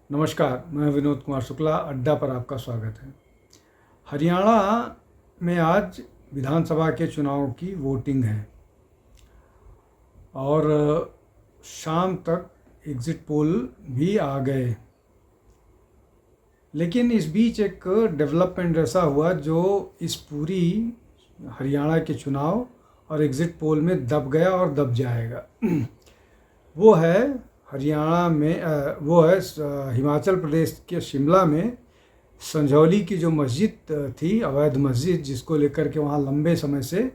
नमस्कार, मैं विनोद कुमार शुक्ला, अड्डा पर आपका स्वागत है। हरियाणा में आज विधानसभा के चुनाव की वोटिंग है और शाम तक एग्ज़िट पोल भी आ गए। लेकिन इस बीच एक डेवलपमेंट ऐसा हुआ जो इस पूरी हरियाणा के चुनाव और एग्ज़िट पोल में दब गया और दब जाएगा। वो है हरियाणा में वो है हिमाचल प्रदेश के शिमला में संझौली की जो मस्जिद थी, अवैध मस्जिद, जिसको लेकर के वहाँ लंबे समय से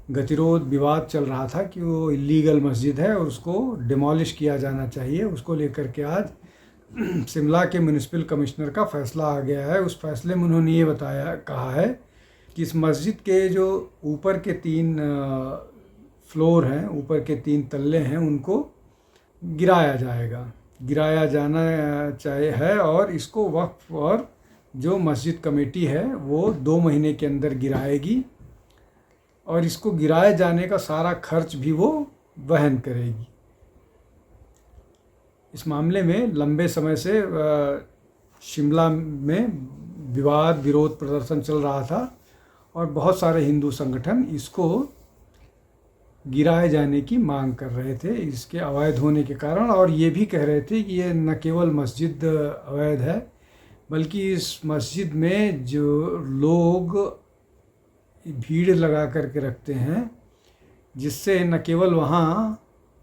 गतिरोध विवाद चल रहा था कि वो इलीगल मस्जिद है और उसको डिमोलिश किया जाना चाहिए। उसको लेकर के आज शिमला के म्यूनिसिपल कमिश्नर का फैसला आ गया है। उस फैसले में उन्होंने ये कहा है कि इस मस्जिद के जो ऊपर के 3 फ्लोर हैं, ऊपर के 3 तल्ले हैं, उनको गिराया जाना चाहिए है और इसको वक्फ और जो मस्जिद कमेटी है वो 2 महीने के अंदर गिराएगी और इसको गिराए जाने का सारा खर्च भी वो वहन करेगी। इस मामले में लंबे समय से शिमला में विवाद विरोध प्रदर्शन चल रहा था और बहुत सारे हिंदू संगठन इसको गिराए जाने की मांग कर रहे थे इसके अवैध होने के कारण, और ये भी कह रहे थे कि ये न केवल मस्जिद अवैध है बल्कि इस मस्जिद में जो लोग भीड़ लगा करके रखते हैं, जिससे न केवल वहाँ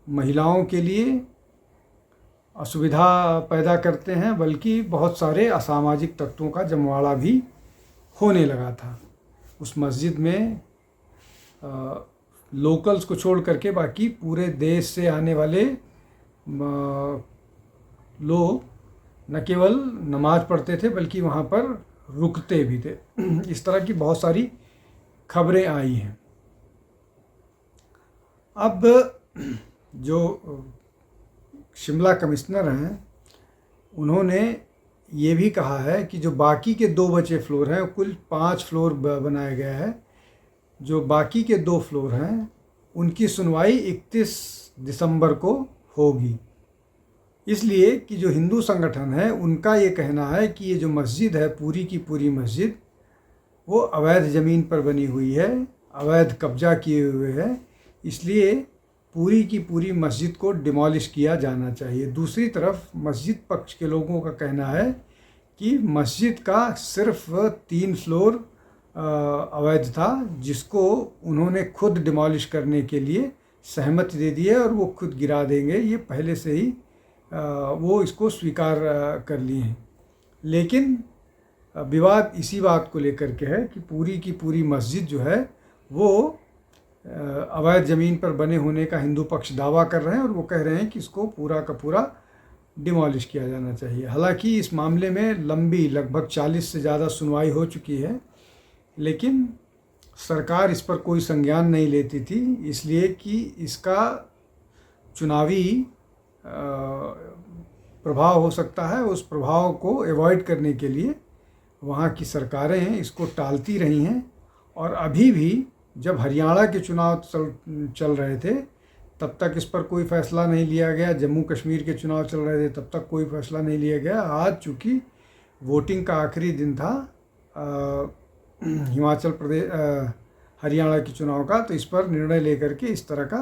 महिलाओं के लिए असुविधा पैदा करते हैं बल्कि बहुत सारे असामाजिक तत्वों का जमवाड़ा भी होने लगा था। उस मस्जिद में लोकल्स को छोड़ करके बाकी पूरे देश से आने वाले लोग न केवल नमाज पढ़ते थे बल्कि वहाँ पर रुकते भी थे। इस तरह की बहुत सारी खबरें आई हैं। अब जो शिमला कमिश्नर हैं उन्होंने ये भी कहा है कि जो बाकी के 2 बचे फ्लोर हैं, कुल 5 फ्लोर बनाया गया है, जो बाकी के 2 फ्लोर हैं उनकी सुनवाई 31 दिसंबर को होगी। इसलिए कि जो हिंदू संगठन है उनका ये कहना है कि ये जो मस्जिद है, पूरी की पूरी मस्जिद, वो अवैध ज़मीन पर बनी हुई है, अवैध कब्जा किए हुए है, इसलिए पूरी की पूरी मस्जिद को डिमोलिश किया जाना चाहिए। दूसरी तरफ मस्जिद पक्ष के लोगों का कहना है कि मस्जिद का सिर्फ 3 फ्लोर अवैध था, जिसको उन्होंने खुद डिमोलिश करने के लिए सहमति दे दी है और वो खुद गिरा देंगे। ये पहले से ही वो इसको स्वीकार कर लिए हैं। लेकिन विवाद इसी बात को लेकर के है कि पूरी की पूरी मस्जिद जो है वो अवैध ज़मीन पर बने होने का हिंदू पक्ष दावा कर रहे हैं और वो कह रहे हैं कि इसको पूरा का पूरा डिमोलिश किया जाना चाहिए। हालांकि इस मामले में लंबी लगभग 40 से ज़्यादा सुनवाई हो चुकी है, लेकिन सरकार इस पर कोई संज्ञान नहीं लेती थी, इसलिए कि इसका चुनावी प्रभाव हो सकता है। उस प्रभाव को अवॉइड करने के लिए वहाँ की सरकारें इसको टालती रही हैं और अभी भी जब हरियाणा के चुनाव चल रहे थे तब तक इस पर कोई फ़ैसला नहीं लिया गया। जम्मू कश्मीर के चुनाव चल रहे थे तब तक कोई फ़ैसला नहीं लिया गया। आज चूँकि वोटिंग का आखिरी दिन था हिमाचल प्रदेश हरियाणा के चुनाव का, तो इस पर निर्णय लेकर के इस तरह का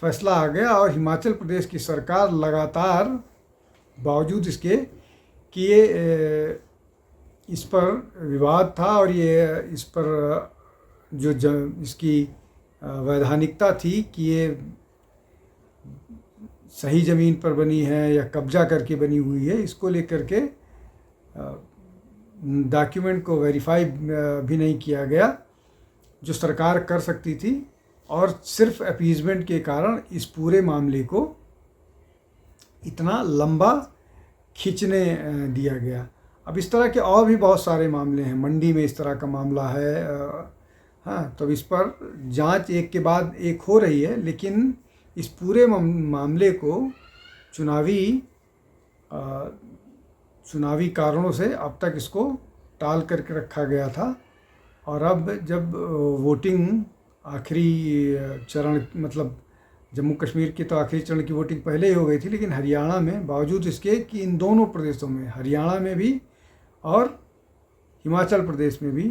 फैसला आ गया। और हिमाचल प्रदेश की सरकार लगातार, बावजूद इसके कि ये इस पर विवाद था और ये इस पर इसकी वैधानिकता थी कि ये सही ज़मीन पर बनी है या कब्जा करके बनी हुई है, इसको लेकर के डॉक्यूमेंट को वेरीफाई भी नहीं किया गया, जो सरकार कर सकती थी, और सिर्फ अपीजमेंट के कारण इस पूरे मामले को इतना लंबा खींचने दिया गया। अब इस तरह के और भी बहुत सारे मामले हैं। मंडी में इस तरह का मामला है। हाँ, तो इस पर जांच एक के बाद एक हो रही है, लेकिन इस पूरे मामले को चुनावी कारणों से अब तक इसको टाल करके रखा गया था। और अब जब वोटिंग आखिरी चरण, मतलब जम्मू कश्मीर की तो आखिरी चरण की वोटिंग पहले ही हो गई थी, लेकिन हरियाणा में बावजूद इसके कि इन दोनों प्रदेशों में, हरियाणा में भी और हिमाचल प्रदेश में भी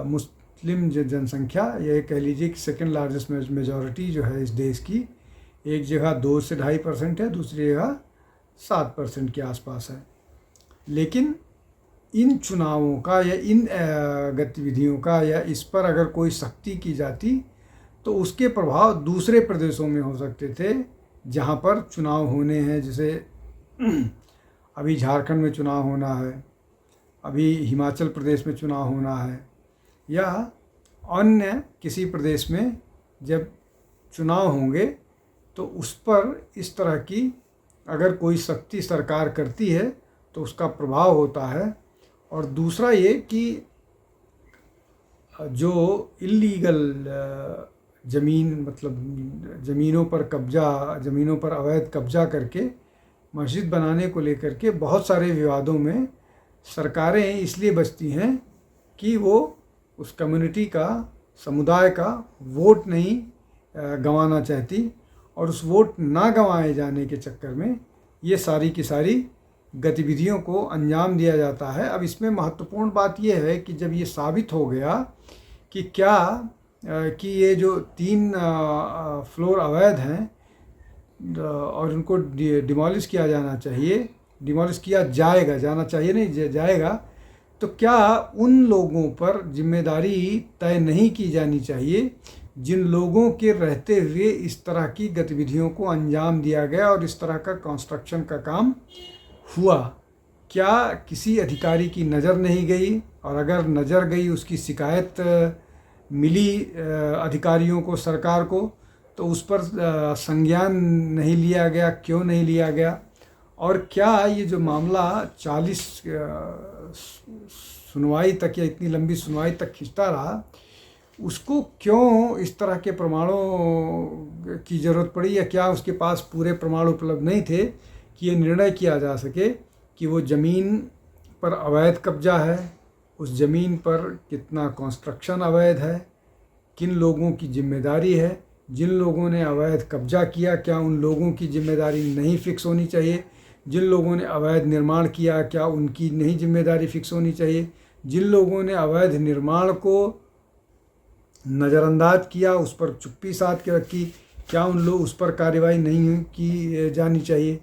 मुस्लिम जनसंख्या, ये कह लीजिए कि सेकेंड लार्जेस्ट मेजॉरिटी जो है इस देश की, एक जगह 2 से 2.5% है, दूसरी जगह 7% के आसपास है। लेकिन इन चुनावों का या इन गतिविधियों का या इस पर अगर कोई सख्ती की जाती तो उसके प्रभाव दूसरे प्रदेशों में हो सकते थे जहाँ पर चुनाव होने हैं। जैसे अभी झारखंड में चुनाव होना है, अभी हिमाचल प्रदेश में चुनाव होना है, या अन्य किसी प्रदेश में जब चुनाव होंगे तो उस पर इस तरह की अगर कोई सख्ती सरकार करती है तो उसका प्रभाव होता है। और दूसरा ये कि जो इल्लीगल ज़मीन, मतलब ज़मीनों पर कब्ज़ा, ज़मीनों पर अवैध कब्ज़ा करके मस्जिद बनाने को लेकर के बहुत सारे विवादों में सरकारें इसलिए बचती हैं कि वो उस कम्युनिटी का, समुदाय का वोट नहीं गंवाना चाहती, और उस वोट ना गंवाए जाने के चक्कर में ये सारी की सारी गतिविधियों को अंजाम दिया जाता है। अब इसमें महत्वपूर्ण बात यह है कि जब ये साबित हो गया कि क्या कि ये जो 3 फ्लोर अवैध हैं और उनको डिमोलिश किया जाना चाहिए, डिमोलिश किया जाएगा, जाना चाहिए नहीं जाएगा, तो क्या उन लोगों पर जिम्मेदारी तय नहीं की जानी चाहिए जिन लोगों के रहते हुए इस तरह की गतिविधियों को अंजाम दिया गया और इस तरह का कंस्ट्रक्शन का काम हुआ? क्या किसी अधिकारी की नज़र नहीं गई? और अगर नज़र गई, उसकी शिकायत मिली अधिकारियों को, सरकार को, तो उस पर संज्ञान नहीं लिया गया? क्यों नहीं लिया गया? और क्या ये जो मामला 40 सुनवाई तक या इतनी लंबी सुनवाई तक खिंचता रहा, उसको क्यों इस तरह के प्रमाणों की ज़रूरत पड़ी, या क्या उसके पास पूरे प्रमाण उपलब्ध नहीं थे कि ये निर्णय किया जा सके कि वो ज़मीन पर अवैध कब्जा है, उस ज़मीन पर कितना कंस्ट्रक्शन अवैध है, किन लोगों की जिम्मेदारी है, जिन लोगों ने अवैध कब्जा किया क्या उन लोगों की जिम्मेदारी नहीं फिक्स होनी चाहिए, जिन लोगों ने अवैध निर्माण किया क्या उनकी नहीं जिम्मेदारी फिक्स होनी चाहिए, जिन लोगों ने अवैध निर्माण को नज़रअंदाज किया, उस पर चुप्पी साध के रखी, क्या उन लोग उस पर कार्रवाई नहीं की जानी चाहिए?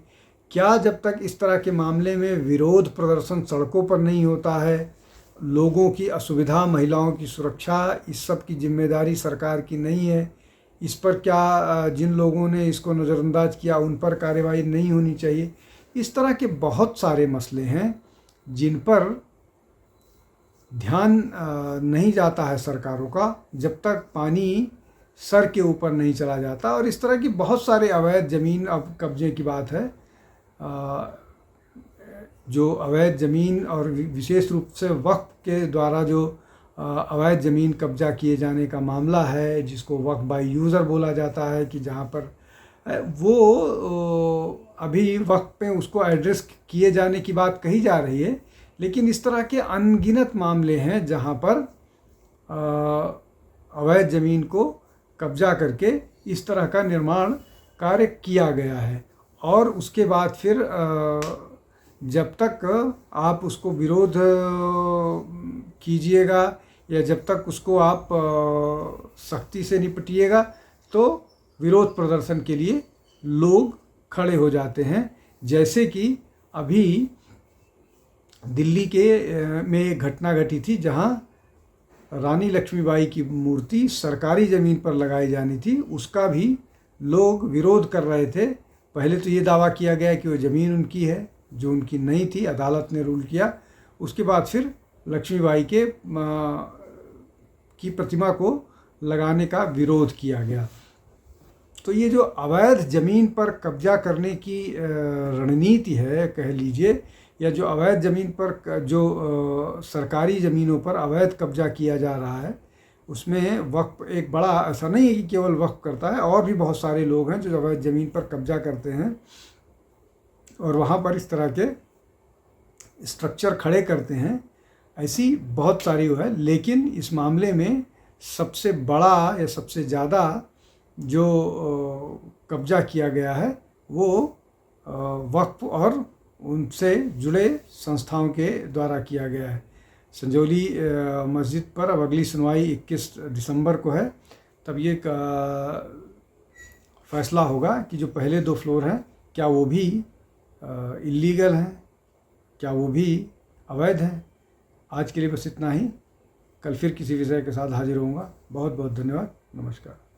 क्या जब तक इस तरह के मामले में विरोध प्रदर्शन सड़कों पर नहीं होता है, लोगों की असुविधा, महिलाओं की सुरक्षा, इस सब की जिम्मेदारी सरकार की नहीं है? इस पर क्या जिन लोगों ने इसको नज़रअंदाज किया उन पर कार्रवाई नहीं होनी चाहिए? इस तरह के बहुत सारे मसले हैं जिन पर ध्यान नहीं जाता है सरकारों का जब तक पानी सर के ऊपर नहीं चला जाता। और इस तरह की बहुत सारे अवैध ज़मीन, अब कब्जे की बात है, जो अवैध ज़मीन और विशेष रूप से वक्फ के द्वारा जो अवैध ज़मीन कब्जा किए जाने का मामला है, जिसको वक्फ बाय यूज़र बोला जाता है, कि जहाँ पर वो अभी वक्फ पे उसको एड्रेस किए जाने की बात कही जा रही है, लेकिन इस तरह के अनगिनत मामले हैं जहाँ पर अवैध ज़मीन को कब्जा करके इस तरह का निर्माण कार्य किया गया है। और उसके बाद फिर जब तक आप उसको विरोध कीजिएगा या जब तक उसको आप सख्ती से निपटिएगा, तो विरोध प्रदर्शन के लिए लोग खड़े हो जाते हैं। जैसे कि अभी दिल्ली के में एक घटना घटी थी जहां रानी लक्ष्मीबाई की मूर्ति सरकारी ज़मीन पर लगाई जानी थी, उसका भी लोग विरोध कर रहे थे। पहले तो ये दावा किया गया कि वो ज़मीन उनकी है, जो उनकी नहीं थी, अदालत ने रूल किया। उसके बाद फिर लक्ष्मीबाई के की प्रतिमा को लगाने का विरोध किया गया। तो ये जो अवैध ज़मीन पर कब्जा करने की रणनीति है कह लीजिए, या जो अवैध ज़मीन पर जो सरकारी ज़मीनों पर अवैध कब्जा किया जा रहा है, उसमें वक्फ एक बड़ा, ऐसा नहीं है कि केवल वक्फ करता है, और भी बहुत सारे लोग हैं जो अवैध ज़मीन पर कब्जा करते हैं और वहाँ पर इस तरह के स्ट्रक्चर खड़े करते हैं। ऐसी बहुत सारी वो है, लेकिन इस मामले में सबसे बड़ा या सबसे ज़्यादा जो कब्जा किया गया है वो वक्फ और उनसे जुड़े संस्थाओं के द्वारा किया गया है। संजौली मस्जिद पर अब अगली सुनवाई 21 दिसंबर को है। तब ये फैसला होगा कि जो पहले 2 फ्लोर हैं क्या वो भी इल्लीगल हैं, क्या वो भी अवैध हैं। आज के लिए बस इतना ही। कल फिर किसी विषय के साथ हाजिर होऊंगा। बहुत बहुत धन्यवाद। नमस्कार।